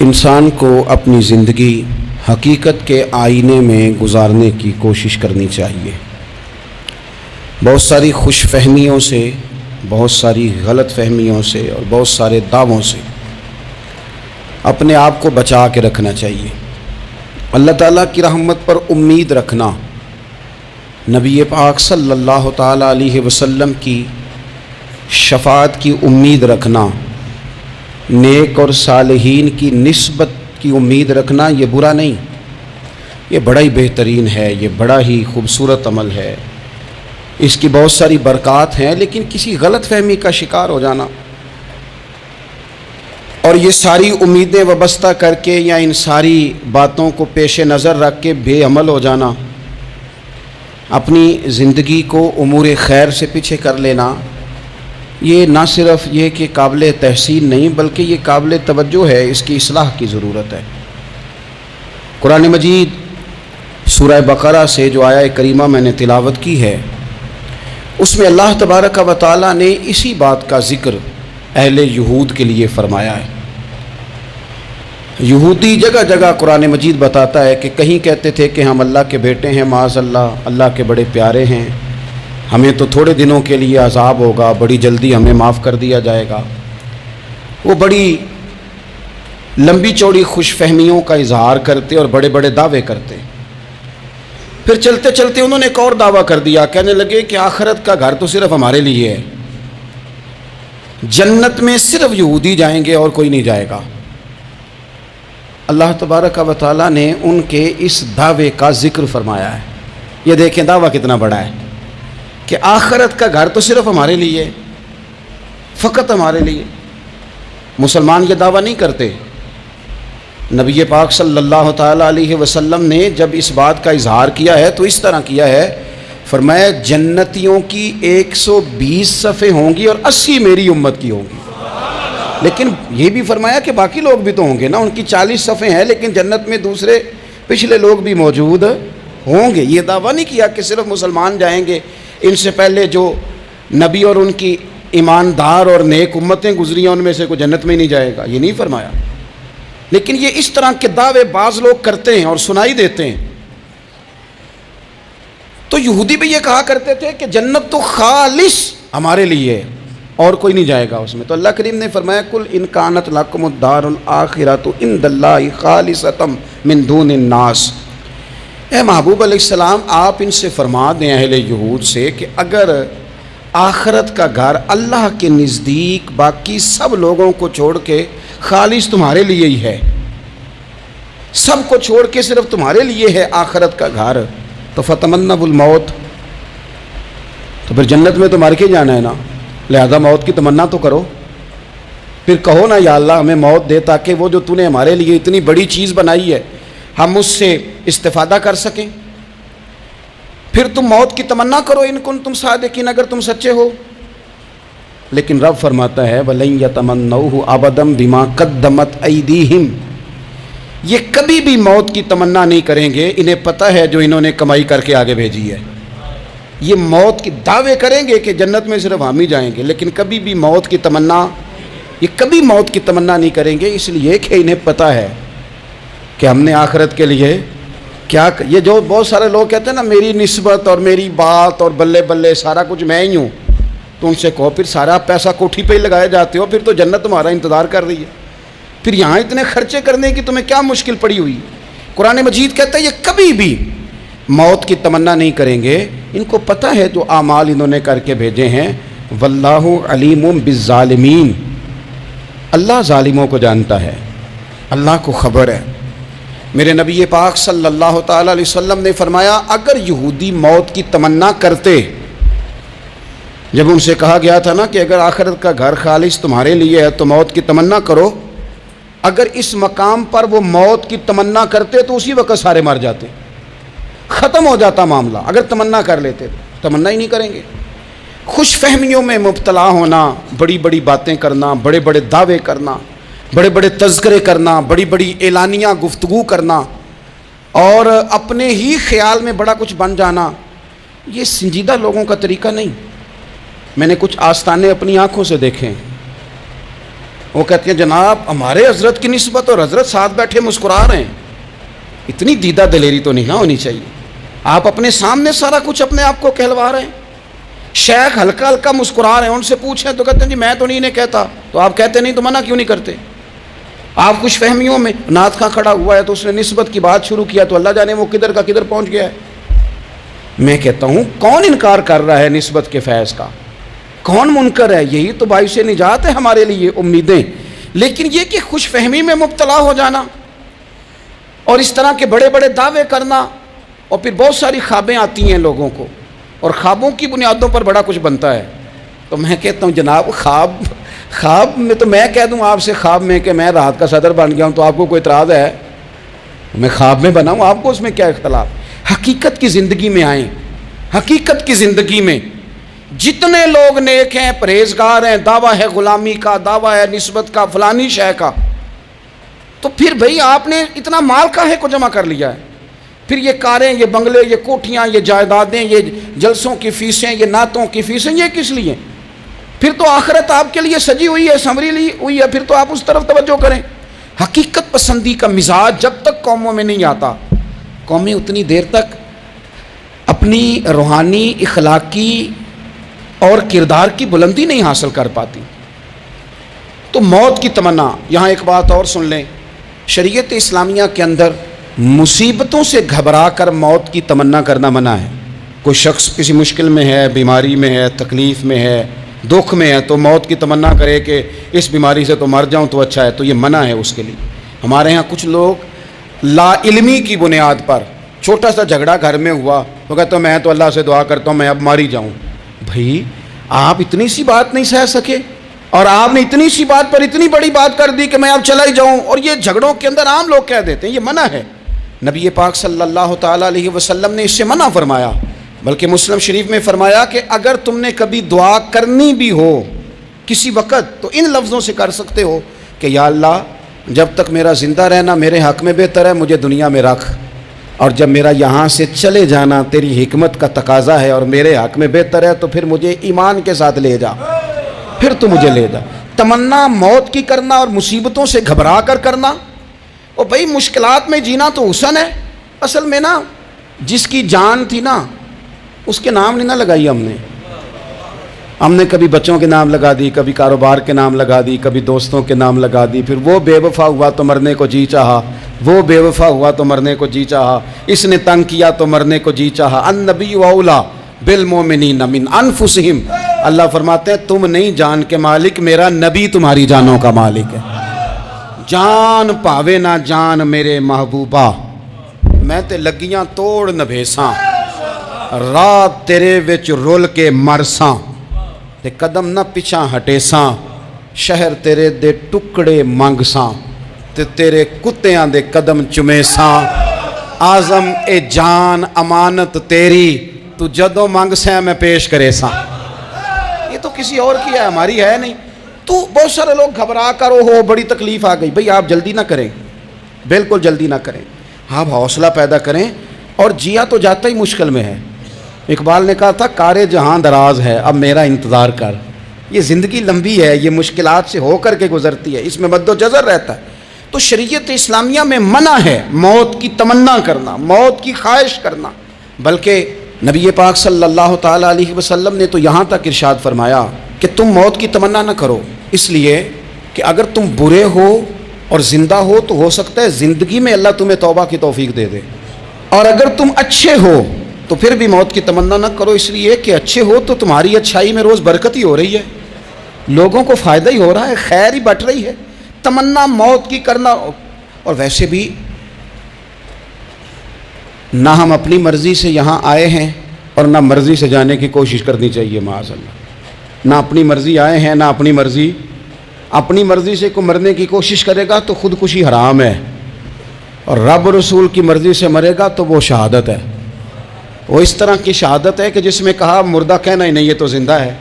انسان کو اپنی زندگی حقیقت کے آئینے میں گزارنے کی کوشش کرنی چاہیے۔ بہت ساری خوش فہمیوں سے، بہت ساری غلط فہمیوں سے اور بہت سارے دعووں سے اپنے آپ کو بچا کے رکھنا چاہیے۔ اللہ تعالیٰ کی رحمت پر امید رکھنا، نبی پاک صلی اللہ تعالیٰ علیہ وسلم کی شفاعت کی امید رکھنا، نیک اور صالحین کی نسبت کی امید رکھنا، یہ برا نہیں، یہ بڑا ہی بہترین ہے، یہ بڑا ہی خوبصورت عمل ہے، اس کی بہت ساری برکات ہیں۔ لیکن کسی غلط فہمی کا شکار ہو جانا اور یہ ساری امیدیں وابستہ کر کے یا ان ساری باتوں کو پیش نظر رکھ کے بے عمل ہو جانا، اپنی زندگی کو امور خیر سے پیچھے کر لینا، یہ نہ صرف یہ کہ قابل تحسین نہیں بلکہ یہ قابل توجہ ہے، اس کی اصلاح کی ضرورت ہے۔ قرآن مجید سورہ بقرہ سے جو آیہ کریمہ میں نے تلاوت کی ہے، اس میں اللہ تبارک و تعالیٰ نے اسی بات کا ذکر اہل یہود کے لیے فرمایا ہے۔ یہودی جگہ جگہ قرآن مجید بتاتا ہے کہ کہیں کہتے تھے کہ ہم اللہ کے بیٹے ہیں، معاذ اللہ، اللہ کے بڑے پیارے ہیں، ہمیں تو تھوڑے دنوں کے لیے عذاب ہوگا، بڑی جلدی ہمیں معاف کر دیا جائے گا۔ وہ بڑی لمبی چوڑی خوش فہمیوں کا اظہار کرتے اور بڑے بڑے دعوے کرتے۔ پھر چلتے چلتے انہوں نے ایک اور دعویٰ کر دیا، کہنے لگے کہ آخرت کا گھر تو صرف ہمارے لیے ہے، جنت میں صرف یہودی جائیں گے اور کوئی نہیں جائے گا۔ اللہ تبارک و تعالیٰ نے ان کے اس دعوے کا ذکر فرمایا ہے۔ یہ دیکھیں دعویٰ کتنا بڑا ہے کہ آخرت کا گھر تو صرف ہمارے لیے، فقط ہمارے لیے۔ مسلمان یہ دعویٰ نہیں کرتے۔ نبی پاک صلی اللہ تعالیٰ علیہ وسلم نے جب اس بات کا اظہار کیا ہے تو اس طرح کیا ہے، فرمایا جنتیوں کی 120 صفیں ہوں گی اور 80 میری امت کی ہوں گی۔ لیکن یہ بھی فرمایا کہ باقی لوگ بھی تو ہوں گے نا، ان کی 40 صفیں ہیں لیکن جنت میں دوسرے پچھلے لوگ بھی موجود ہوں گے۔ یہ دعویٰ نہیں کیا کہ صرف مسلمان جائیں گے، ان سے پہلے جو نبی اور ان کی ایماندار اور نیک امتیں گزری ہیں ان میں سے کوئی جنت میں نہیں جائے گا، یہ نہیں فرمایا۔ لیکن یہ اس طرح کے دعوے بعض لوگ کرتے ہیں اور سنائی دیتے ہیں۔ تو یہودی بھی یہ کہا کرتے تھے کہ جنت تو خالص ہمارے لیے ہے اور کوئی نہیں جائے گا اس میں۔ تو اللہ کریم نے فرمایا کل ان کانت لکم الدار الآخرۃ عند اللہ خالصۃ من دون الناس، اے محبوب علیہ السلام آپ ان سے فرما دیں اہل یہود سے کہ اگر آخرت کا گھر اللہ کے نزدیک باقی سب لوگوں کو چھوڑ کے خالص تمہارے لیے ہی ہے، سب کو چھوڑ کے صرف تمہارے لیے ہے آخرت کا گھر، تو فتمنوا الموت، تو پھر جنت میں تو مر کے جانا ہے نا، لہذا موت کی تمنا تو کرو۔ پھر کہو نا یا اللہ ہمیں موت دے تاکہ وہ جو تو نے ہمارے لیے اتنی بڑی چیز بنائی ہے ہم اس سے استفادہ کر سکیں۔ پھر تم موت کی تمنا کرو ان کنتم صادقین، اگر تم سچے ہو۔ لیکن رب فرماتا ہے وَلَن يَتَمَنَّوْهُ أَبَدًا بِمَا قَدَّمَتْ أَيْدِيهِمْ، یہ کبھی بھی موت کی تمنا نہیں کریں گے، انہیں پتہ ہے جو انہوں نے کمائی کر کے آگے بھیجی ہے۔ یہ موت کی دعوے کریں گے کہ جنت میں صرف ہم ہی جائیں گے، لیکن کبھی بھی موت کی تمنا، یہ کبھی موت کی تمنا نہیں کریں گے، اس لیے کہ انہیں پتہ ہے کہ ہم نے آخرت کے لیے کیا۔ یہ جو بہت سارے لوگ کہتے ہیں نا میری نسبت اور میری بات اور بلے بلے سارا کچھ میں ہی ہوں، تو ان سے کہو پھر سارا پیسہ کوٹھی پہ ہی لگائے جاتے ہو، پھر تو جنت تمہارا انتظار کر رہی ہے، پھر یہاں اتنے خرچے کرنے کی تمہیں کیا مشکل پڑی ہوئی۔ قرآن مجید کہتا ہے یہ کبھی بھی موت کی تمنا نہیں کریں گے، ان کو پتہ ہے جو اعمال انہوں نے کر کے بھیجے ہیں۔ واللہ علیم بالظالمین، اللہ ظالموں کو جانتا ہے، اللہ کو خبر ہے۔ میرے نبی پاک صلی اللہ تعالیٰ علیہ وسلم نے فرمایا اگر یہودی موت کی تمنا کرتے، جب ان سے کہا گیا تھا نا کہ اگر آخرت کا گھر خالص تمہارے لیے ہے تو موت کی تمنا کرو، اگر اس مقام پر وہ موت کی تمنا کرتے تو اسی وقت سارے مر جاتے، ختم ہو جاتا معاملہ۔ اگر تمنا کر لیتے تمنا ہی نہیں کریں گے۔ خوش فہمیوں میں مبتلا ہونا، بڑی بڑی باتیں کرنا، بڑے بڑے دعوے کرنا، بڑے بڑے تذکرے کرنا، بڑی بڑی اعلانیہ گفتگو کرنا اور اپنے ہی خیال میں بڑا کچھ بن جانا، یہ سنجیدہ لوگوں کا طریقہ نہیں۔ میں نے کچھ آستانے اپنی آنکھوں سے دیکھے، وہ کہتے ہیں جناب ہمارے حضرت کی نسبت اور حضرت ساتھ بیٹھے مسکرا رہے ہیں. اتنی دیدہ دلیری تو نہیں نہ ہونی چاہیے. آپ اپنے سامنے سارا کچھ اپنے آپ کو کہلوا رہے ہیں. شیخ ہلکا ہلکا مسکرا رہے ہیں, ان سے پوچھیں تو کہتے ہیں جی میں تو نہیں انہیں کہتا. تو آپ کہتے نہیں تو منع کیوں نہیں کرتے؟ آپ خوش فہمیوں میں, نعت خواں کھڑا ہوا ہے تو اس نے نسبت کی بات شروع کیا تو اللہ جانے وہ کدھر کا کدھر پہنچ گیا ہے. میں کہتا ہوں کون انکار کر رہا ہے نسبت کے فیض کا؟ کون منکر ہے؟ یہی تو باعث نجات ہے ہمارے لیے, امیدیں. لیکن یہ کہ خوش فہمی میں مبتلا ہو جانا اور اس طرح کے بڑے بڑے دعوے کرنا, اور پھر بہت ساری خوابیں آتی ہیں لوگوں کو, اور خوابوں کی بنیادوں پر بڑا کچھ بنتا ہے. تو میں کہتا ہوں جناب خواب میں تو میں کہہ دوں آپ سے خواب میں کہ میں رات کا صدر بن گیا ہوں تو آپ کو کوئی اعتراض ہے؟ میں خواب میں بنا ہوں, آپ کو اس میں کیا اختلاف؟ حقیقت کی زندگی میں آئیں. حقیقت کی زندگی میں جتنے لوگ نیک ہیں, پرہیزگار ہیں, دعویٰ ہے غلامی کا, دعویٰ ہے نسبت کا, فلانی شے کا, تو پھر بھئی آپ نے اتنا مال کاہے کو جمع کر لیا ہے؟ پھر یہ کاریں, یہ بنگلے, یہ کوٹھیاں, یہ جائیدادیں, یہ جلسوں کی فیسیں, یہ نعتوں کی فیسیں, یہ کس لیے؟ پھر تو آخرت آپ کے لیے سجی ہوئی ہے, سنوری ہوئی ہے, پھر تو آپ اس طرف توجہ کریں. حقیقت پسندی کا مزاج جب تک قوموں میں نہیں آتا, قومیں اتنی دیر تک اپنی روحانی, اخلاقی اور کردار کی بلندی نہیں حاصل کر پاتی. تو موت کی تمنا, یہاں ایک بات اور سن لیں, شریعت اسلامیہ کے اندر مصیبتوں سے گھبرا کر موت کی تمنا کرنا منع ہے. کوئی شخص کسی مشکل میں ہے, بیماری میں ہے, تکلیف میں ہے, دکھ میں ہے, تو موت کی تمنا کرے کہ اس بیماری سے تو مر جاؤں تو اچھا ہے, تو یہ منع ہے اس کے لیے. ہمارے ہاں کچھ لوگ لا علمی کی بنیاد پر چھوٹا سا جھگڑا گھر میں ہوا تو کہتا ہوں میں تو اللہ سے دعا کرتا ہوں میں اب مار ہی جاؤں. بھائی آپ اتنی سی بات نہیں سہ سکے, اور آپ نے اتنی سی بات پر اتنی بڑی بات کر دی کہ میں اب چلا ہی جاؤں, اور یہ جھگڑوں کے اندر عام لوگ کہہ دیتے ہیں. یہ منع ہے. نبی پاک صلی اللہ تعالیٰ علیہ وسلم نے اس سے منع فرمایا, بلکہ مسلم شریف میں فرمایا کہ اگر تم نے کبھی دعا کرنی بھی ہو کسی وقت تو ان لفظوں سے کر سکتے ہو کہ یا اللہ جب تک میرا زندہ رہنا میرے حق میں بہتر ہے, مجھے دنیا میں رکھ, اور جب میرا یہاں سے چلے جانا تیری حکمت کا تقاضا ہے اور میرے حق میں بہتر ہے تو پھر مجھے ایمان کے ساتھ لے جا, پھر تو مجھے لے جا. تمنا موت کی کرنا اور مصیبتوں سے گھبرا کر کرنا, اور بھائی مشکلات میں جینا تو حسن ہے. اصل میں نا جس کی جان تھی نا اس کے نام نہیں نہ لگائی ہم نے کبھی بچوں کے نام لگا دی, کبھی کاروبار کے نام لگا دی, کبھی دوستوں کے نام لگا دی, پھر وہ بے وفا ہوا تو مرنے کو جی چاہا, وہ بے وفا ہوا تو مرنے کو جی چاہا, اس نے تنگ کیا تو مرنے کو جی چاہا. النبی اولا بالمؤمنین من انفسہم, اللہ فرماتے ہیں تم نہیں جان کے مالک, میرا نبی تمہاری جانوں کا مالک ہے. جان پاوے نہ جان میرے محبوبہ, میں تے لگیاں توڑ نبھیساں, رات تیرے وچ رول کے مرساں, تے قدم نہ پچھاں ہٹیساں, شہر تیرے دے ٹکڑے منگساں, تے تیرے کتیاں دے قدم چمیساں. آزم اے جان امانت تیری, تو جدوں منگ سیں میں پیش کرے ساں. یہ تو کسی اور کی ہے, ہماری ہے نہیں. تو بہت سارے لوگ گھبرا کر ہو بڑی تکلیف آ گئی. بھئی آپ جلدی نہ کریں, بالکل جلدی نہ کریں, آپ حوصلہ پیدا کریں. اور جیا تو جاتا ہی مشکل میں ہے. اقبال نے کہا تھا کار جہاں دراز ہے اب میرا انتظار کر. یہ زندگی لمبی ہے, یہ مشکلات سے ہو کر کے گزرتی ہے, اس میں مد و جزر رہتا ہے. تو شریعت اسلامیہ میں منع ہے موت کی تمنا کرنا, موت کی خواہش کرنا. بلکہ نبی پاک صلی اللہ تعالیٰ علیہ وسلم نے تو یہاں تک ارشاد فرمایا کہ تم موت کی تمنا نہ کرو, اس لیے کہ اگر تم برے ہو اور زندہ ہو تو ہو سکتا ہے زندگی میں اللہ تمہیں توبہ کی توفیق دے دے, اور اگر تم اچھے ہو تو پھر بھی موت کی تمنا نہ کرو, اس لیے کہ اچھے ہو تو تمہاری اچھائی میں روز برکت ہی ہو رہی ہے, لوگوں کو فائدہ ہی ہو رہا ہے, خیر ہی بٹ رہی ہے. تمنا موت کی کرنا. اور ویسے بھی نہ ہم اپنی مرضی سے یہاں آئے ہیں اور نہ مرضی سے جانے کی کوشش کرنی چاہیے معاذ اللہ. نہ اپنی مرضی آئے ہیں نہ اپنی مرضی سے کوئی مرنے کی کوشش کرے گا تو خودکشی حرام ہے, اور رب رسول کی مرضی سے مرے گا تو وہ شہادت ہے. وہ اس طرح کی شہادت ہے کہ جس میں کہا مردہ کہنا ہی نہیں, یہ تو زندہ ہے,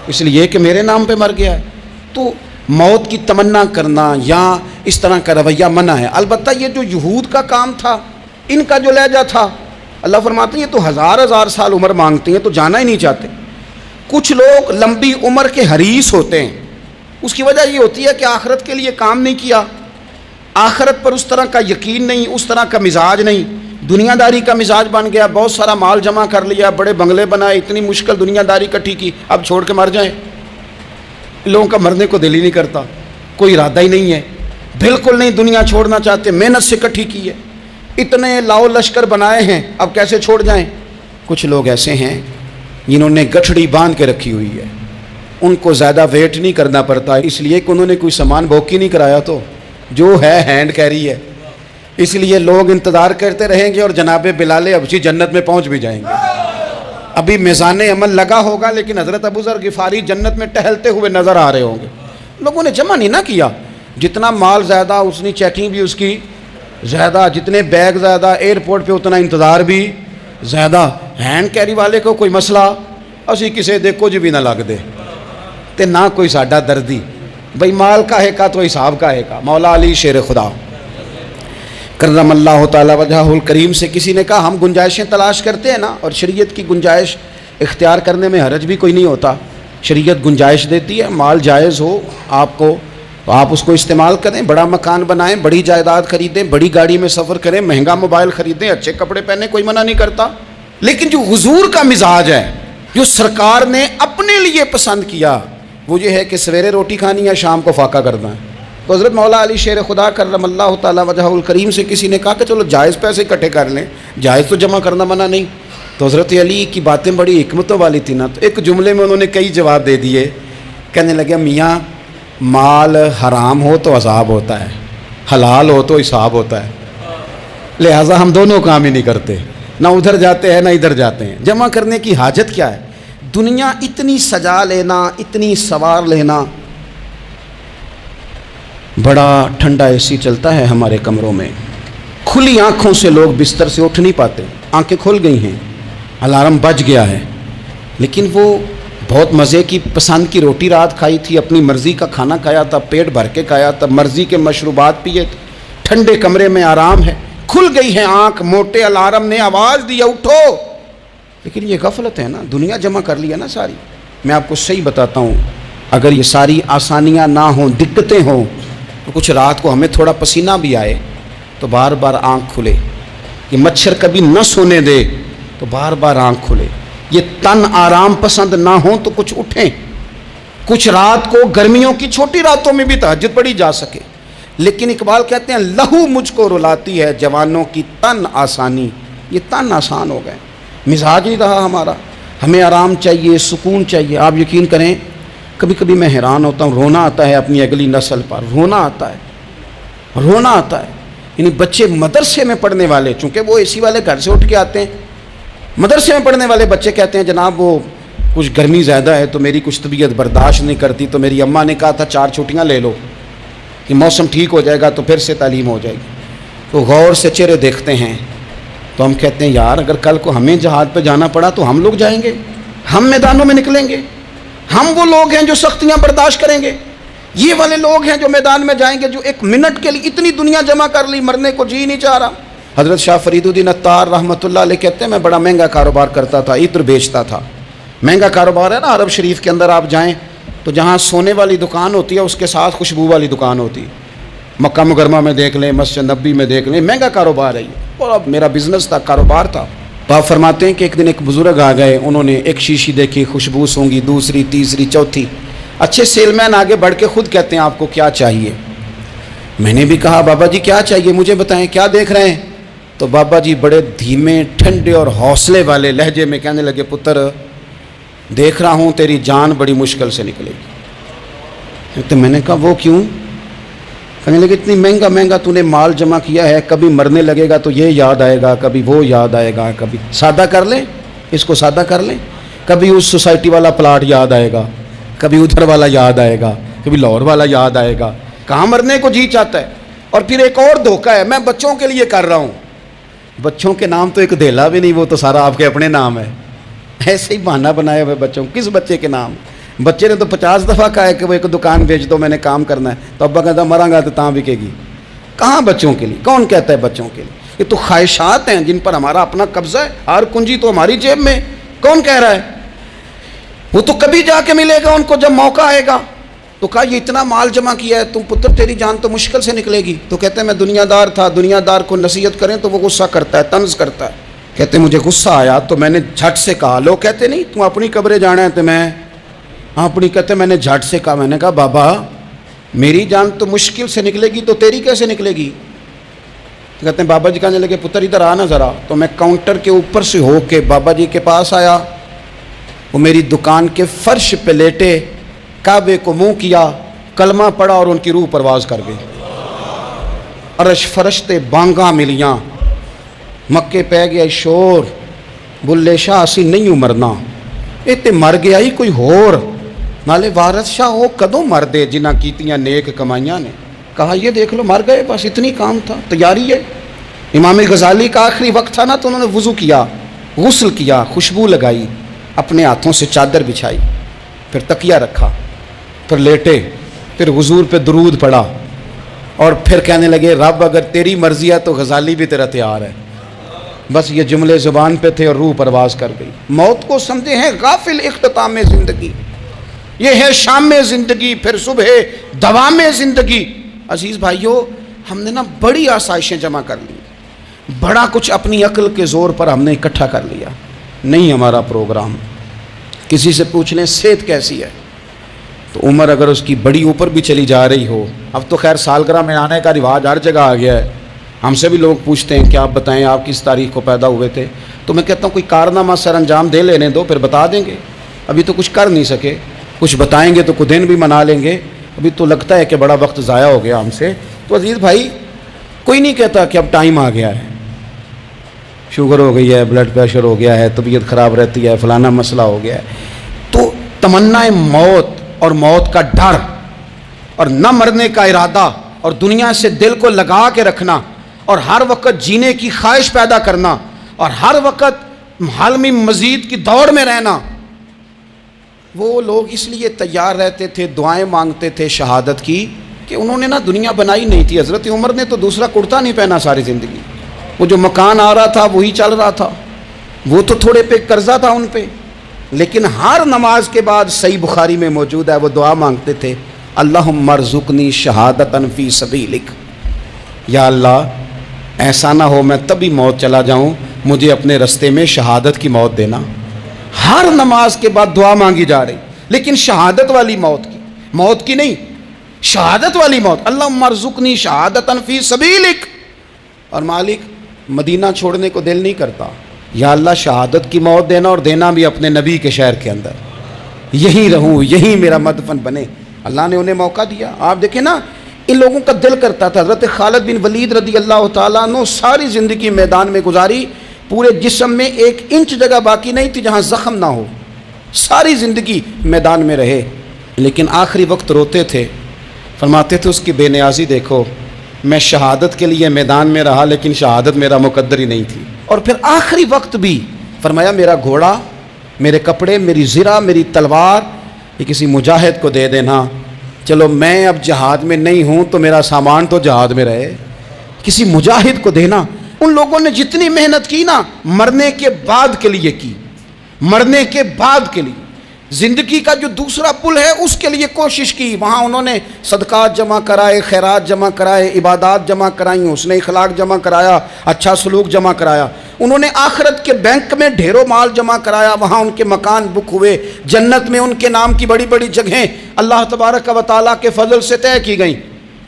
اس لیے کہ میرے نام پہ مر گیا ہے. تو موت کی تمنا کرنا یا اس طرح کا رویہ منع ہے. البتہ یہ جو یہود کا کام تھا, ان کا جو لہجہ تھا, اللہ فرماتے ہیں یہ تو ہزار سال عمر مانگتی ہیں تو جانا ہی نہیں چاہتے. کچھ لوگ لمبی عمر کے حریص ہوتے ہیں, اس کی وجہ یہ ہوتی ہے کہ آخرت کے لیے کام نہیں کیا، آخرت پر اس طرح کا یقین نہیں، اس طرح کا مزاج نہیں، دنیا داری کا مزاج بن گیا، بہت سارا مال جمع کر لیا، بڑے بنگلے بنائے، اتنی مشکل دنیا داری کٹھی کی، اب چھوڑ کے مر جائیں۔ لوگوں کا مرنے کو دل ہی نہیں کرتا، کوئی ارادہ ہی نہیں ہے، بالکل نہیں دنیا چھوڑنا چاہتے، محنت سے کٹھی کی ہے، اتنے لاؤ لشکر بنائے ہیں، اب کیسے چھوڑ جائیں؟ کچھ لوگ ایسے ہیں جنہوں نے گٹھڑی باندھ کے رکھی ہوئی ہے، ان کو زیادہ ویٹ نہیں کرنا پڑتا، اس لیے کہ انہوں نے کوئی سامان بوکی نہیں کرایا، تو جو ہے ہینڈ کیری ہے، اس لیے لوگ انتظار کرتے رہیں گے اور جناب بلال حبشی جنت میں پہنچ بھی جائیں گے۔ ابھی میزان عمل لگا ہوگا لیکن حضرت ابو ذر غفاری جنت میں ٹہلتے ہوئے نظر آ رہے ہوں گے۔ لوگوں نے جمع نہیں نہ کیا، جتنا مال زیادہ اتنی چیکنگ بھی اس کی زیادہ، جتنے بیگ زیادہ، ایئرپورٹ پہ اتنا انتظار بھی زیادہ۔ ہینڈ کیری والے کو کوئی مسئلہ اسی کسے دے کچھ بھی نہ لگ دے تے نہ کوئی ساڈا دردی، بھئی مال کا ہے کا تو حساب کا ہے کا۔ مولا علی شیر خدا کرم اللہ تعالی وجہہ الکریم سے کسی نے کہا ہم گنجائشیں تلاش کرتے ہیں نا، اور شریعت کی گنجائش اختیار کرنے میں حرج بھی کوئی نہیں ہوتا، شریعت گنجائش دیتی ہے، مال جائز ہو آپ کو تو آپ اس کو استعمال کریں، بڑا مکان بنائیں، بڑی جائیداد خریدیں، بڑی گاڑی میں سفر کریں، مہنگا موبائل خریدیں، اچھے کپڑے پہنیں، کوئی منع نہیں کرتا۔ لیکن جو حضور کا مزاج ہے، جو سرکار نے اپنے لیے پسند کیا، وہ یہ ہے کہ سویرے روٹی کھانی ہے، شام کو فاقہ کرنا ہے۔ تو حضرت مولا علی شیر خدا کرم اللہ تعالی وجہہ الکریم سے کسی نے کہا کہ چلو جائز پیسے اکٹھے کر لیں، جائز تو جمع کرنا منع نہیں۔ تو حضرت علی کی باتیں بڑی حکمتوں والی تھی نا، تو ایک جملے میں انہوں نے کئی جواب دے دیے، کہنے لگے میاں مال حرام ہو تو عذاب ہوتا ہے، حلال ہو تو حساب ہوتا ہے، لہٰذا ہم دونوں کام ہی نہیں کرتے، نہ ادھر جاتے ہیں نہ ادھر جاتے ہیں۔ جمع کرنے کی حاجت کیا ہے؟ دنیا اتنی سجا لینا، اتنی سوار لینا، بڑا ٹھنڈا اے سی چلتا ہے ہمارے کمروں میں، کھلی آنکھوں سے لوگ بستر سے اٹھ نہیں پاتے، آنکھیں کھل گئی ہیں، الارم بج گیا ہے، لیکن وہ بہت مزے کی پسند کی روٹی رات کھائی تھی، اپنی مرضی کا کھانا کھایا تھا، پیٹ بھر کے کھایا تھا، مرضی کے مشروبات پیے تھے، ٹھنڈے کمرے میں آرام ہے، کھل گئی ہے آنکھ، موٹے الارم نے آواز دیا اٹھو، لیکن یہ غفلت ہے نا، دنیا جمع کر لی ہے نا ساری۔ میں آپ کو صحیح بتاتا ہوں، اگر یہ ساری آسانیاں نہ ہوں، دقتیں ہوں، تو کچھ رات کو ہمیں تھوڑا پسینہ بھی آئے تو بار بار آنکھ کھلے، یہ مچھر کبھی نہ سونے دے تو بار بار آنکھ کھلے، یہ تن آرام پسند نہ ہوں تو کچھ اٹھیں، کچھ رات کو گرمیوں کی چھوٹی راتوں میں بھی تہجد پڑھی جا سکے۔ لیکن اقبال کہتے ہیں لہو مجھ کو رلاتی ہے جوانوں کی تن آسانی، یہ تن آسان ہو گئے، مزاج نہیں رہا ہمارا، ہمیں آرام چاہیے، سکون چاہیے۔ آپ یقین کریں کبھی کبھی میں حیران ہوتا ہوں، رونا آتا ہے اپنی اگلی نسل پر، رونا آتا ہے، یعنی بچے مدرسے میں پڑھنے والے، چونکہ وہ اے سی والے گھر سے اٹھ کے آتے ہیں، مدرسے میں پڑھنے والے بچے کہتے ہیں جناب وہ کچھ گرمی زیادہ ہے تو میری کچھ طبیعت برداشت نہیں کرتی، تو میری اماں نے کہا تھا 4 چھٹیاں لے لو کہ موسم ٹھیک ہو جائے گا تو پھر سے تعلیم ہو جائے گی۔ تو غور سے چہرے دیکھتے ہیں تو ہم کہتے ہیں یار اگر کل کو ہمیں جہاد پہ جانا پڑا تو ہم لوگ جائیں گے، ہم میدانوں میں نکلیں گے، ہم وہ لوگ ہیں جو سختیاں برداشت کریں گے، یہ والے لوگ ہیں جو میدان میں جائیں گے، جو ایک منٹ کے لیے اتنی دنیا جمع کر لی، مرنے کو جی نہیں چاہ رہا۔ حضرت شاہ فرید الدین عطار رحمۃ اللہ علیہ کہتے ہیں میں بڑا مہنگا کاروبار کرتا تھا، عطر بیچتا تھا، مہنگا کاروبار ہے نا، عرب شریف کے اندر آپ جائیں تو جہاں سونے والی دکان ہوتی ہے اس کے ساتھ خوشبو والی دکان ہوتی ہے، مکہ مکرمہ میں دیکھ لیں، مسجد نبی میں دیکھ لیں، مہنگا کاروبار ہے یہ، اور اب میرا بزنس تھا، کاروبار تھا۔ تو آپ فرماتے ہیں کہ ایک دن ایک بزرگ آ گئے، انہوں نے ایک شیشی دیکھی، خوشبو سونگی، دوسری تیسری چوتھی، اچھے سیل مین آگے بڑھ کے خود کہتے ہیں آپ کو کیا چاہیے؟ میں نے بھی کہا بابا جی کیا چاہیے مجھے بتائیں، کیا دیکھ رہے ہیں؟ تو بابا جی بڑے دھیمے ٹھنڈے اور حوصلے والے لہجے میں کہنے لگے پتر دیکھ رہا ہوں تیری جان بڑی مشکل سے نکلے گی۔ تو میں نے کہا وہ کیوں؟ کہنے لگے اتنی مہنگا مہنگا تو نے مال جمع کیا ہے، کبھی مرنے لگے گا تو یہ یاد آئے گا، کبھی وہ یاد آئے گا، کبھی سادہ کر لیں اس کو، سادہ کر لیں، کبھی اس سوسائٹی والا پلاٹ یاد آئے گا، کبھی ادھر والا یاد آئے گا، کبھی لاہور والا یاد آئے گا، کہاں مرنے کو جی چاہتا ہے۔ اور پھر ایک اور دھوکہ ہے، میں بچوں کے لیے کر رہا ہوں، بچوں کے نام تو ایک دھیلا بھی نہیں، وہ تو سارا آپ کے اپنے نام ہے، ایسے ہی بہانہ بنایا ہوئے بچوں، کس بچے کے نام؟ بچے نے تو 50 دفعہ کہا ہے کہ وہ ایک دکان بیچ دو، میں نے کام کرنا ہے، تو ابا کہتا مراں گا تو تاں بکے گی، کہاں بچوں کے لیے؟ کون کہتا ہے بچوں کے لیے؟ یہ تو خواہشات ہیں جن پر ہمارا اپنا قبضہ ہے، ہر کنجی تو ہماری جیب میں، کون کہہ رہا ہے؟ وہ تو کبھی جا کے ملے گا ان کو جب موقع آئے گا۔ تو کہا یہ اتنا مال جمع کیا ہے تم پتر، تیری جان تو مشکل سے نکلے گی. تو کہتے ہیں میں دنیا دار تھا، دنیا دار کو نصیحت کریں تو وہ غصہ کرتا ہے، طنز کرتا ہے. کہتے ہیں مجھے غصہ آیا تو میں نے جھٹ سے کہا، لوگ کہتے نہیں تم اپنی قبریں جانا ہے تو میں اپنی، کہتے میں نے جھٹ سے کہا، میں نے کہا بابا میری جان تو مشکل سے نکلے گی تو تیری کیسے نکلے گی؟ تو کہتے ہیں بابا جی کہنے لگے پتر ادھر آنا ذرا. تو میں کاؤنٹر کے اوپر سے ہو کے بابا جی کے پاس آیا، وہ میری دکان کے فرش پہ لیٹے، کعبے کو منہ کیا، کلمہ پڑھا اور ان کی روح پرواز کر گئی. عرش فرشتے بانگاں ملیاں، مکے پہ گیا شور، بلے شاہ اسی نہیں ہوں مرنا، تے مر گیا ہی کوئی ہور، نالے وارث شاہ ہو کدوں مر دے جنہ کیتیاں نیک کمائیاں نے. کہا یہ دیکھ لو مر گئے، بس اتنی کام تھا، تیاری ہے. امام غزالی کا آخری وقت تھا نا تو انہوں نے وضو کیا، غسل کیا، خوشبو لگائی، اپنے ہاتھوں سے چادر بچھائی، پھر تکیہ رکھا، پھر لیٹے، پھر حضور پہ درود پڑھا، اور پھر کہنے لگے رب اگر تیری مرضی ہے تو غزالی بھی تیرا تیار ہے. بس یہ جملے زبان پہ تھے اور روح پرواز کر گئی. موت کو سمجھے ہیں غافل اختتام زندگی، یہ ہے شام میں زندگی، پھر صبح دوام زندگی. عزیز بھائیو، ہم نے نا بڑی آسائشیں جمع کر لی، بڑا کچھ اپنی عقل کے زور پر ہم نے اکٹھا کر لیا. نہیں ہمارا پروگرام. کسی سے پوچھ لیں صحت کیسی ہے تو عمر اگر اس کی بڑی اوپر بھی چلی جا رہی ہو، اب تو خیر سالگرہ میں آنے کا رواج ہر جگہ آ گیا ہے، ہم سے بھی لوگ پوچھتے ہیں کہ آپ بتائیں آپ کس تاریخ کو پیدا ہوئے تھے، تو میں کہتا ہوں کوئی کارنامہ سر انجام دے لینے دو پھر بتا دیں گے. ابھی تو کچھ کر نہیں سکے، کچھ بتائیں گے تو کچھ دن بھی منا لیں گے. ابھی تو لگتا ہے کہ بڑا وقت ضائع ہو گیا ہم سے. تو عزیز بھائی کوئی نہیں کہتا کہ اب ٹائم آ گیا ہے، شوگر ہو گئی ہے، بلڈ پریشر ہو گیا ہے، طبیعت خراب رہتی ہے، فلانا مسئلہ ہو گیا ہے. تو تمنا موت اور موت کا ڈر اور نہ مرنے کا ارادہ اور دنیا سے دل کو لگا کے رکھنا اور ہر وقت جینے کی خواہش پیدا کرنا اور ہر وقت حالمی مزید کی دوڑ میں رہنا، وہ لوگ اس لیے تیار رہتے تھے، دعائیں مانگتے تھے شہادت کی، کہ انہوں نے نا دنیا بنائی نہیں تھی. حضرت عمر نے تو دوسرا کرتا نہیں پہنا ساری زندگی، وہ جو مکان آ رہا تھا وہی چل رہا تھا، وہ تو تھوڑے پہ قرضہ تھا ان پہ، لیکن ہر نماز کے بعد صحیح بخاری میں موجود ہے وہ دعا مانگتے تھے، اللہم ارزقنی شہادتا فی سبیلک، یا اللہ ایسا نہ ہو میں تبھی موت چلا جاؤں، مجھے اپنے رستے میں شہادت کی موت دینا. ہر نماز کے بعد دعا مانگی جا رہی، لیکن شہادت والی موت کی نہیں، شہادت والی موت. اللہم ارزقنی شہادتا فی سبیلک. اور مالک مدینہ چھوڑنے کو دل نہیں کرتا، یا اللہ شہادت کی موت دینا اور دینا بھی اپنے نبی کے شہر کے اندر، یہی رہوں، یہی میرا مدفن بنے. اللہ نے انہیں موقع دیا. آپ دیکھیں نا ان لوگوں کا دل کرتا تھا. حضرت خالد بن ولید رضی اللہ تعالیٰ عنہ ساری زندگی میدان میں گزاری، پورے جسم میں 1 انچ جگہ باقی نہیں تھی جہاں زخم نہ ہو، ساری زندگی میدان میں رہے، لیکن آخری وقت روتے تھے، فرماتے تھے اس کی بے نیازی دیکھو، میں شہادت کے لیے میدان میں رہا لیکن شہادت میرا مقدر ہی نہیں تھی. اور پھر آخری وقت بھی فرمایا میرا گھوڑا، میرے کپڑے، میری زرہ، میری تلوار یہ کسی مجاہد کو دے دینا، چلو میں اب جہاد میں نہیں ہوں تو میرا سامان تو جہاد میں رہے، کسی مجاہد کو دینا. ان لوگوں نے جتنی محنت کی نا مرنے کے بعد کے لیے کی، مرنے کے بعد کے لیے، زندگی کا جو دوسرا پل ہے اس کے لیے کوشش کی. وہاں انہوں نے صدقات جمع کرائے، خیرات جمع کرائے، عبادات جمع کرائیں، حسن اخلاق جمع کرایا، اچھا سلوک جمع کرایا. انہوں نے آخرت کے بینک میں ڈھیروں مال جمع کرایا، وہاں ان کے مکان بک ہوئے، جنت میں ان کے نام کی بڑی بڑی جگہیں اللہ تبارک و تعالیٰ کے فضل سے طے کی گئیں.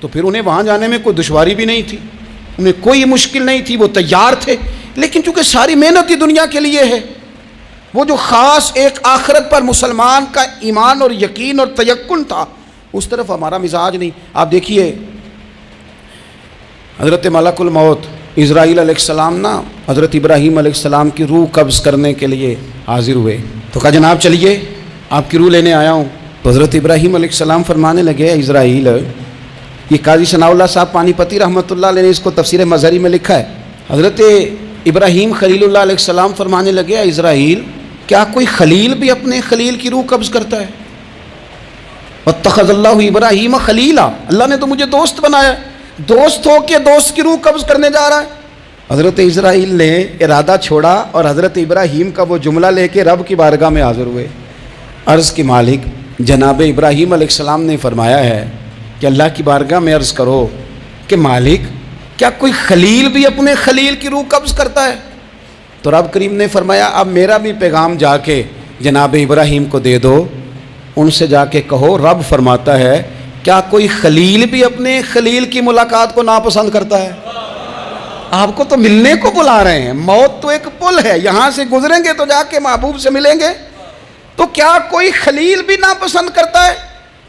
تو پھر انہیں وہاں جانے میں کوئی دشواری بھی نہیں تھی، انہیں کوئی مشکل نہیں تھی، وہ تیار تھے. لیکن چونکہ ساری محنت ہی دنیا کے لیے ہے، وہ جو خاص ایک آخرت پر مسلمان کا ایمان اور یقین اور تیقن تھا، اس طرف ہمارا مزاج نہیں. آپ دیکھیے حضرت ملک الموت اسرائیل علیہ السلام نا حضرت ابراہیم علیہ السلام کی روح قبض کرنے کے لیے حاضر ہوئے. تو کہا جناب چلیے آپ کی روح لینے آیا ہوں. تو حضرت ابراہیم علیہ السلام فرمانے لگے اسرائیل، یہ قاضی ثناء اللہ صاحب پانی پتی رحمۃ اللہ علیہ نے اس کو تفسیر مظہری میں لکھا ہے. حضرت ابراہیم خلیل اللہ علیہ السلام فرمانے لگے اسرائیل کیا کوئی خلیل بھی اپنے خلیل کی روح قبض کرتا ہے؟ واتخذ اللہ ابراہیم خلیلا، اللہ نے تو مجھے دوست بنایا، دوست ہو کے دوست کی روح قبض کرنے جا رہا ہے. حضرت اسرائیل نے ارادہ چھوڑا اور حضرت ابراہیم کا وہ جملہ لے کے رب کی بارگاہ میں حاضر ہوئے. عرض کی مالک جناب ابراہیم علیہ السلام نے فرمایا ہے کہ اللہ کی بارگاہ میں عرض کرو کہ مالک کیا کوئی خلیل بھی اپنے خلیل کی روح قبض کرتا ہے؟ تو رب کریم نے فرمایا اب میرا بھی پیغام جا کے جناب ابراہیم کو دے دو، ان سے جا کے کہو رب فرماتا ہے کیا کوئی خلیل بھی اپنے خلیل کی ملاقات کو ناپسند کرتا ہے؟ آپ کو تو ملنے کو بلا رہے ہیں، موت تو ایک پل ہے، یہاں سے گزریں گے تو جا کے محبوب سے ملیں گے، تو کیا کوئی خلیل بھی ناپسند کرتا ہے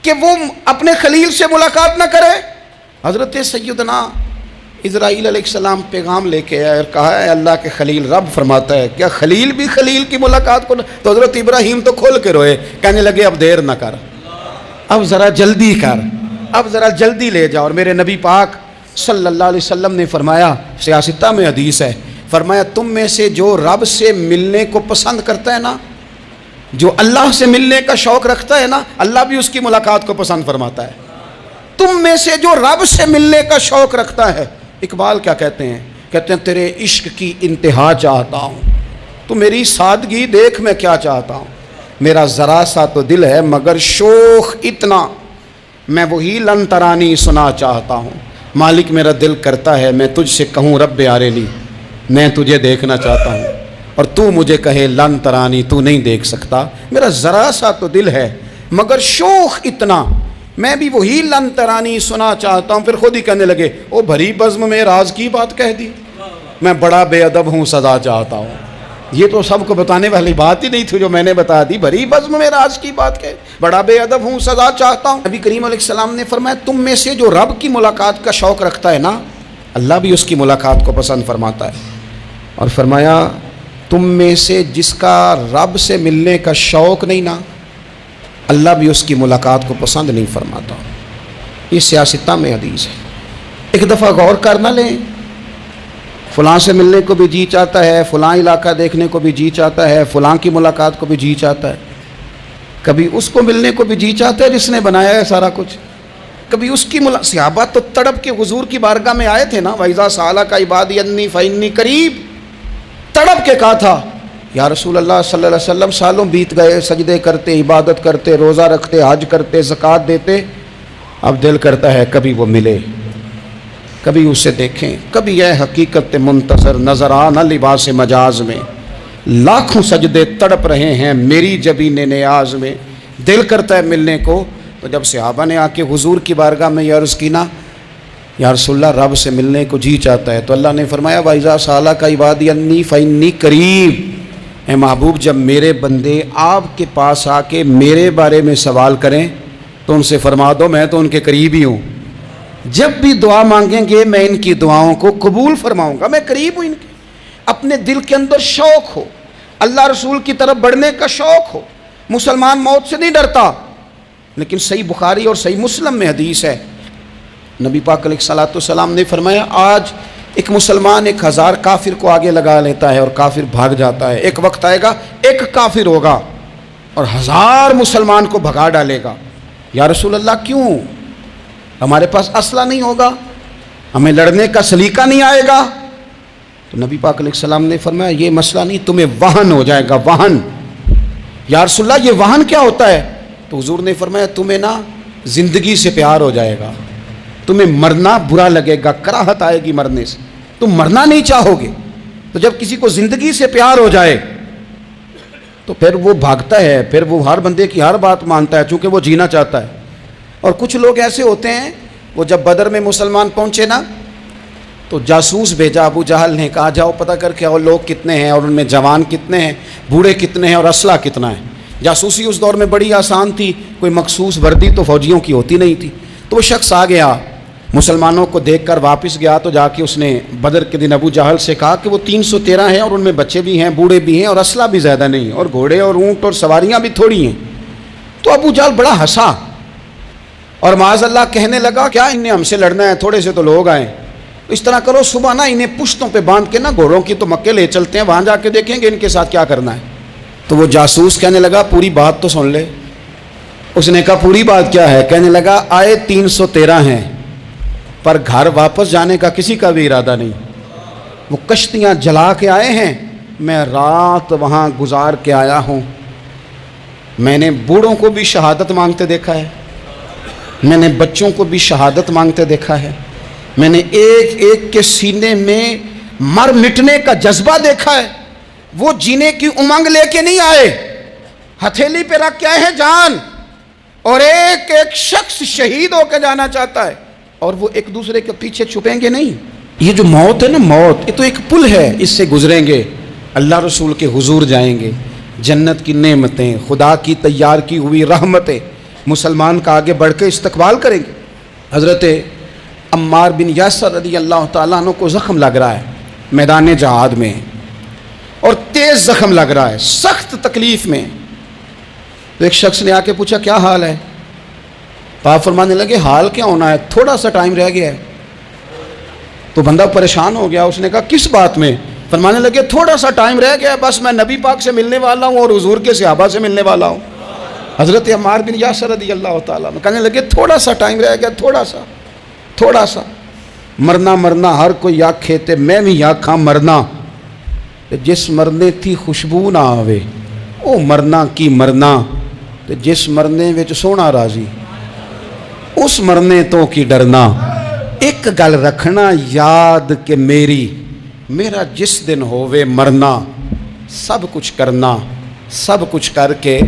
کہ وہ اپنے خلیل سے ملاقات نہ کرے؟ حضرت سیدنا اسرائیل علیہ السلام پیغام لے کے آئے اور کہا ہے اللہ کے خلیل رب فرماتا ہے کیا خلیل بھی خلیل کی ملاقات کو تو حضرت ابراہیم تو کھول کے روئے، کہنے لگے اب دیر نہ کر، اب ذرا جلدی کر، اب ذرا جلدی لے جا۔ اور میرے نبی پاک صلی اللہ علیہ وسلم نے فرمایا، سیاستہ میں حدیث ہے، فرمایا تم میں سے جو رب سے ملنے کو پسند کرتا ہے نا، جو اللہ سے ملنے کا شوق رکھتا ہے نا، اللہ بھی اس کی ملاقات کو پسند فرماتا ہے۔ تم میں سے جو رب سے ملنے کا شوق رکھتا ہے، اقبال کیا کہتے ہیں؟ کہتے ہیں تیرے عشق کی انتہا چاہتا ہوں، تو میری سادگی دیکھ میں کیا چاہتا ہوں، میرا ذرا سا تو دل ہے مگر شوق اتنا، میں وہی لن ترانی سنا چاہتا ہوں، مالک میرا دل کرتا ہے میں تجھ سے کہوں رب آریلی میں تجھے دیکھنا چاہتا ہوں، اور تو مجھے کہے لن ترانی تو نہیں دیکھ سکتا، میرا ذرا سا تو دل ہے مگر شوق اتنا، میں بھی وہی لن ترانی سنا چاہتا ہوں۔ پھر خود ہی کہنے لگے او بھری بزم میں راز کی بات کہہ دی، میں بڑا بے ادب ہوں سزا چاہتا ہوں۔ یہ تو سب کو بتانے والی بات ہی نہیں تھی جو میں نے بتا دی، بھری بزم میں راز کی بات کہہ، بڑا بے ادب ہوں سزا چاہتا ہوں۔ نبی کریم علیہ السلام نے فرمایا تم میں سے جو رب کی ملاقات کا شوق رکھتا ہے نا، اللہ بھی اس کی ملاقات کو پسند فرماتا ہے۔ اور فرمایا تم میں سے جس کا رب سے ملنے کا شوق نہیں نا، اللہ بھی اس کی ملاقات کو پسند نہیں فرماتا۔ یہ سیاستہ میں حدیث ہے۔ ایک دفعہ غور کر نہ لیں، فلاں سے ملنے کو بھی جی چاہتا ہے، فلاں علاقہ دیکھنے کو بھی جی چاہتا ہے، فلاں کی ملاقات کو بھی جی چاہتا ہے، کبھی اس کو ملنے کو بھی جی چاہتا ہے جس نے بنایا ہے سارا کچھ، کبھی اس کی صحابہ تو تڑپ کے حضور کی بارگاہ میں آئے تھے نا، وَإِذَا سَأَلَكَ عِبَادِي عَنِّي فَإِنِّي قَرِيبٌ، تڑپ کے کہا تھا یا رسول اللہ صلی اللہ علیہ وسلم سالوں بیت گئے، سجدے کرتے، عبادت کرتے، روزہ رکھتے، حج کرتے، زکوٰۃ دیتے، اب دل کرتا ہے کبھی وہ ملے، کبھی اسے دیکھیں، کبھی اے حقیقت منتظر نظر آنا لباس مجاز میں، لاکھوں سجدے تڑپ رہے ہیں میری جبین نیاز میں، دل کرتا ہے ملنے کو۔ تو جب صحابہ نے آ کے حضور کی بارگاہ میں یہ عرض کی نا یا رسول اللہ رب سے ملنے کو جی چاہتا ہے، تو اللہ نے فرمایا وَإِذَا سَأَلَكَ عِبَادِي عَنِّي فَإِنِّي قَرِيبٌ، اے محبوب جب میرے بندے آپ کے پاس آ کے میرے بارے میں سوال کریں تو ان سے فرما دو میں تو ان کے قریب ہی ہوں، جب بھی دعا مانگیں گے میں ان کی دعاؤں کو قبول فرماؤں گا، میں قریب ہوں ان کے۔ اپنے دل کے اندر شوق ہو، اللہ رسول کی طرف بڑھنے کا شوق ہو، مسلمان موت سے نہیں ڈرتا۔ لیکن صحیح بخاری اور صحیح مسلم میں حدیث ہے، نبی پاک علیہ الصلوۃ والسلام نے فرمایا آج ایک مسلمان 1000 کافر کو آگے لگا لیتا ہے اور کافر بھاگ جاتا ہے، ایک وقت آئے گا ایک کافر ہوگا اور 1000 مسلمان کو بھگا ڈالے گا۔ یا رسول اللہ کیوں؟ ہمارے پاس اسلحہ نہیں ہوگا، ہمیں لڑنے کا سلیقہ نہیں آئے گا۔ تو نبی پاک علیہ السلام نے فرمایا یہ مسئلہ نہیں، تمہیں وہن ہو جائے گا، وہن۔ یا رسول اللہ یہ وہن کیا ہوتا ہے؟ تو حضور نے فرمایا تمہیں نا زندگی سے پیار ہو جائے گا، تمہیں مرنا برا لگے گا، کراہت آئے گی مرنے سے، تم مرنا نہیں چاہو گے۔ تو جب کسی کو زندگی سے پیار ہو جائے تو پھر وہ بھاگتا ہے، پھر وہ ہر بندے کی ہر بات مانتا ہے چونکہ وہ جینا چاہتا ہے۔ اور کچھ لوگ ایسے ہوتے ہیں وہ جب بدر میں مسلمان پہنچے نا تو جاسوس بھیجا ابو جہل نے، کہا جاؤ پتہ کر کے آؤ لوگ کتنے ہیں اور ان میں جوان کتنے ہیں، بوڑھے کتنے ہیں اور اسلحہ کتنا ہے۔ جاسوسی اس دور میں بڑی آسان تھی، کوئی مخصوص وردی تو فوجیوں کی ہوتی نہیں تھی۔ تو وہ شخص آ گیا، مسلمانوں کو دیکھ کر واپس گیا، تو جا کے اس نے بدر کے دن ابو جہل سے کہا کہ وہ 313 ہیں اور ان میں بچے بھی ہیں، بوڑھے بھی ہیں اور اسلحہ بھی زیادہ نہیں، اور گھوڑے اور اونٹ اور سواریاں بھی تھوڑی ہیں۔ تو ابو جہل بڑا ہنسا اور معاذ اللہ کہنے لگا کیا انہیں ہم سے لڑنا ہے، تھوڑے سے تو لوگ آئیں، اس طرح کرو صبح نا انہیں پشتوں پہ باندھ کے نا گھوڑوں کی تو مکے لے چلتے ہیں، وہاں جا کے دیکھیں گے ان کے ساتھ کیا کرنا ہے۔ تو وہ جاسوس کہنے لگا پوری بات تو سن لے۔ اس نے کہا پوری بات کیا ہے؟ کہنے لگا آئے 313 ہیں پر گھر واپس جانے کا کسی کا بھی ارادہ نہیں، وہ کشتیاں جلا کے آئے ہیں، میں رات وہاں گزار کے آیا ہوں، میں نے بوڑھوں کو بھی شہادت مانگتے دیکھا ہے، میں نے بچوں کو بھی شہادت مانگتے دیکھا ہے، میں نے ایک ایک کے سینے میں مر مٹنے کا جذبہ دیکھا ہے۔ وہ جینے کی امنگ لے کے نہیں آئے، ہتھیلی پہ رکھ کے آئے ہیں جان، اور ایک ایک شخص شہید ہو کے جانا چاہتا ہے، اور وہ ایک دوسرے کے پیچھے چھپیں گے نہیں۔ یہ جو موت ہے نا، موت یہ تو ایک پل ہے، اس سے گزریں گے، اللہ رسول کے حضور جائیں گے، جنت کی نعمتیں، خدا کی تیار کی ہوئی رحمتیں مسلمان کا آگے بڑھ کے استقبال کریں گے۔ حضرت عمار بن یاسر رضی اللہ تعالیٰ عنہ کو زخم لگ رہا ہے میدان جہاد میں، اور تیز زخم لگ رہا ہے، سخت تکلیف میں۔ تو ایک شخص نے آ کے پوچھا کیا حال ہے؟ تو آپ فرمانے لگے حال کیا ہونا ہے، تھوڑا سا ٹائم رہ گیا ہے۔ تو بندہ پریشان ہو گیا، اس نے کہا کس بات میں؟ فرمانے لگے تھوڑا سا ٹائم رہ گیا، بس میں نبی پاک سے ملنے والا ہوں اور حضور کے صحابہ سے ملنے والا ہوں۔ حضرت عمار بن یاسر رضی اللہ تعالیٰ عنہ کہنے لگے تھوڑا سا ٹائم رہ گیا، تھوڑا سا مرنا مرنا ہر کوئی آکھے تے میں بھی آکھاں مرنا، جس مرنے تھی خوشبو نہ آوے او مرنا کی مرنا، تے جس مرنے وچ سونا راضی اس مرنے تو کی ڈرنا۔ ایک گل رکھنا یاد کہ میرا جس دن ہووے مرنا، سب کچھ کرنا، سب کچھ کر کے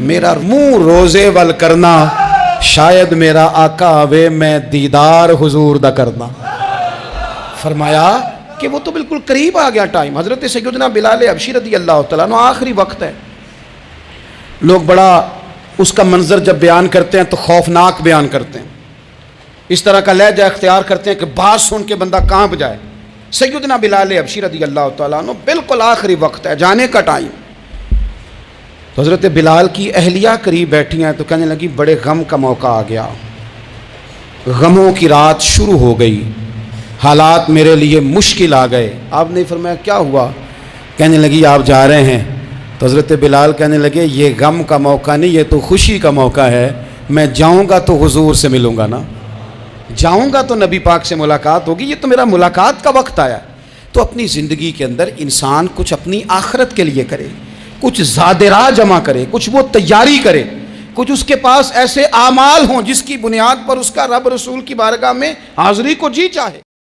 میرا منہ روزے ول کرنا، شاید میرا آقا آوے میں دیدار حضور دا کرنا۔ فرمایا کہ وہ تو بالکل قریب آ گیا ٹائم۔ حضرت سیدنا بلال حبشی رضی اللہ تعالیٰ عنہ آخری وقت ہے، لوگ بڑا اس کا منظر جب بیان کرتے ہیں تو خوفناک بیان کرتے ہیں، اس طرح کا لہجہ اختیار کرتے ہیں کہ بات سن کے بندہ کانپ جائے۔ سیدنا بلال حبشی رضی اللہ تعالیٰ عنہ بالکل آخری وقت ہے، جانے کا ٹائم۔ تو حضرت بلال کی اہلیہ قریب بیٹھی ہیں تو کہنے لگی بڑے غم کا موقع آ گیا، غموں کی رات شروع ہو گئی، حالات میرے لیے مشکل آ گئے۔ آپ نے فرمایا کیا ہوا؟ کہنے لگی آپ جا رہے ہیں۔ تو حضرت بلال کہنے لگے یہ غم کا موقع نہیں، یہ تو خوشی کا موقع ہے، میں جاؤں گا تو حضور سے ملوں گا نا، جاؤں گا تو نبی پاک سے ملاقات ہوگی، یہ تو میرا ملاقات کا وقت آیا۔ تو اپنی زندگی کے اندر انسان کچھ اپنی آخرت کے لیے کرے، کچھ زاد راہ جمع کرے، کچھ وہ تیاری کرے، کچھ اس کے پاس ایسے اعمال ہوں جس کی بنیاد پر اس کا رب رسول کی بارگاہ میں حاضری کو جی چاہے۔